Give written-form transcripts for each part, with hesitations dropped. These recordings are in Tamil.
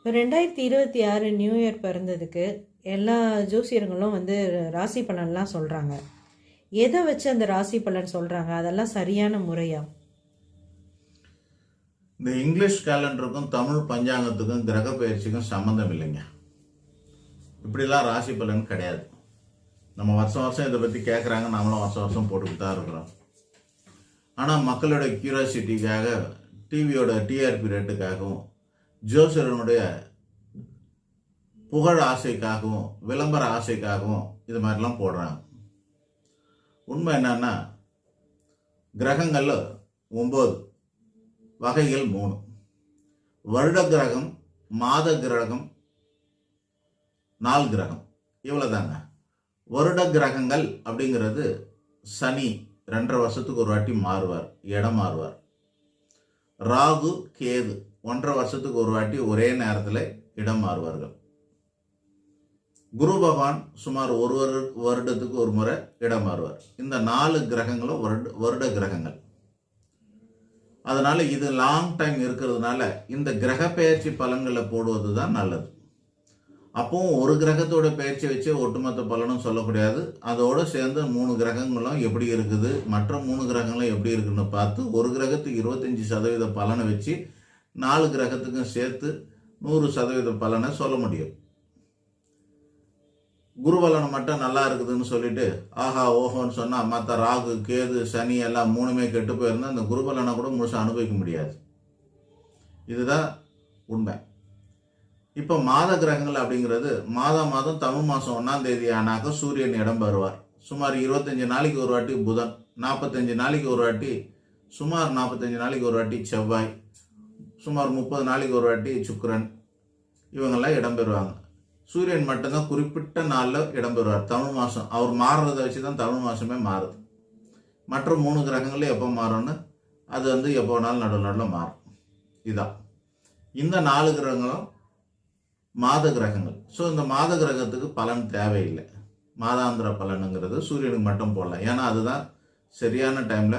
இப்போ 2026 நியூ இயர் பிறந்ததுக்கு எல்லா ஜோசியர்களும் ராசி பலன்லாம் சொல்கிறாங்க. எதை வச்சு அந்த ராசி பலன் சொல்கிறாங்க? அதெல்லாம் சரியான முறையா? இந்த இங்கிலீஷ் கேலண்டருக்கும் தமிழ் பஞ்சாங்கத்துக்கும் கிரக பயிற்சிக்கும் சம்மந்தம் இல்லைங்க. இப்படிலாம் ராசி பலன் கிடையாது. நம்ம வருஷம் வருஷம் இதை பற்றி கேட்குறாங்க, நம்மளும் வருஷம் வருஷம் போட்டுக்கிட்டு தான் இருக்கிறோம். ஆனால் மக்களோட கியூரியாசிட்டிக்காக, டிவியோட டிஆர்பி ரேட்டுக்காகவும், ஜோசியரனுடைய புகழ் ஆசைக்காகவும், விளம்பர ஆசைக்காகவும் இது மாதிரிலாம் போடுறாங்க. உண்மை என்னன்னா, கிரகங்கள்ல 9 வகைகள் 3. வருட கிரகம், மாத கிரகம், நாள் கிரகம், இவ்வளவுதாங்க. வருட கிரகங்கள் அப்படிங்கிறது சனி 2.5 வருஷத்துக்கு ஒரு வாட்டி மாறுவார், இடம் மாறுவார். ராகு கேது 1.5 வருஷத்துக்கு ஒரு வாட்டி ஒரே நேரத்தில் இடம் மாறுவார்கள். குரு பகவான் சுமார் ஒரு வருடத்துக்கு ஒரு முறை இடம் மாறுவார். இந்த 4 கிரகங்களும் வருட கிரகங்கள். அதனால இது லாங் டைம் இருக்கிறதுனால இந்த கிரக பெயர்ச்சி பலன்களை போடுவது தான் நல்லது. அப்பவும் ஒரு கிரகத்தோட பயிற்சி வச்சு ஒட்டுமொத்த பலனும் சொல்லக்கூடாது. அதோடு சேர்ந்து 3 கிரகங்களும் எப்படி இருக்குது, மற்ற 3 கிரகங்களும் எப்படி இருக்குன்னு பார்த்து ஒரு கிரகத்துக்கு 25% பலனை வச்சு 4 கிரகத்துக்கும் சேர்த்து 100% பலனை சொல்ல முடியும். குரு பலனை மட்டும் நல்லா இருக்குதுன்னு சொல்லிட்டு ஆஹா ஓஹோன்னு சொன்னால் மற்ற ராகு கேது சனி எல்லாம் 3மே கெட்டு போயிருந்தா அந்த குரு பலனை கூட முழுசாக அனுபவிக்க முடியாது. இதுதான் உண்மை. இப்போ மாத கிரகங்கள் அப்படிங்கிறது மாதம் தமிழ் மாதம் 1ஆம் தேதி ஆனாக்க சூரியன் இடம் பெறுவார். சுமார் 25 நாளைக்கு ஒரு வாட்டி புதன், 45 நாளைக்கு ஒரு வாட்டி, சுமார் 45 நாளைக்கு ஒரு வாட்டி செவ்வாய், சுமார் 30 நாளைக்கு ஒரு வாட்டி சுக்கிரன், இவங்கெல்லாம் இடம் பெறுவாங்க. சூரியன் மட்டும்தான் குறிப்பிட்ட நாளில் இடம்பெறுவார் தமிழ் மாதம். அவர் மாறுறதை வச்சு தான் தமிழ் மாதமே மாறுது. மற்ற 3 கிரகங்களும் எப்போ மாறும்னு அது எப்போ வேணாலும் நடுவில் மாறும். இதான் இந்த 4 கிரகங்களும் மாத கிரகங்கள். ஸோ இந்த மாத கிரகத்துக்கு பலன் தேவையில்லை. மாதாந்திர பலனுங்கிறது சூரியனுக்கு மட்டும் போடலாம். ஏன்னா அதுதான் சரியான டைமில்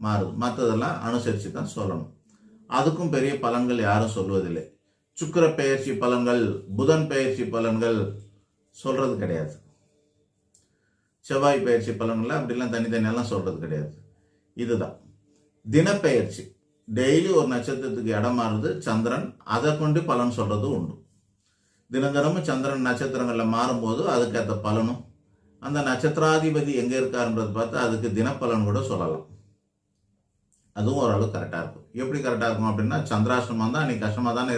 மாறுது. மற்றதெல்லாம் அனுசரித்து தான் சொல்லணும். அதுக்கும் பெரிய பலன்கள் யாரும் சொல்வதில்லை. சுக்கிர பெயர்ச்சி பலன்கள், புதன் பெயர்ச்சி பலன்கள் சொல்றது கிடையாது. செவ்வாய் பெயர்ச்சி பலன்கள் அப்படிலாம் தனித்தனியெல்லாம் சொல்றது கிடையாது. இதுதான் தினப்பெயர்ச்சி. டெய்லி ஒரு நட்சத்திரத்துக்கு இடம் மாறுது சந்திரன், அதை கொண்டு பலன் சொல்றது உண்டு. தினமும் சந்திரன் நட்சத்திரங்கள்ல மாறும்போது அதுக்கேற்ற பலனும், அந்த நட்சத்திராதிபதி எங்க இருக்காருன்றது பார்த்து அதுக்கு தினப்பலன் கூட சொல்லலாம். அதுவும் ஓரளவு கரெக்டாக இருக்கும். எப்படி கரெக்டாக இருக்கும் அப்படின்னா, சந்திராசிரமம் தான் அன்னைக்கு கஷ்டமாக தானே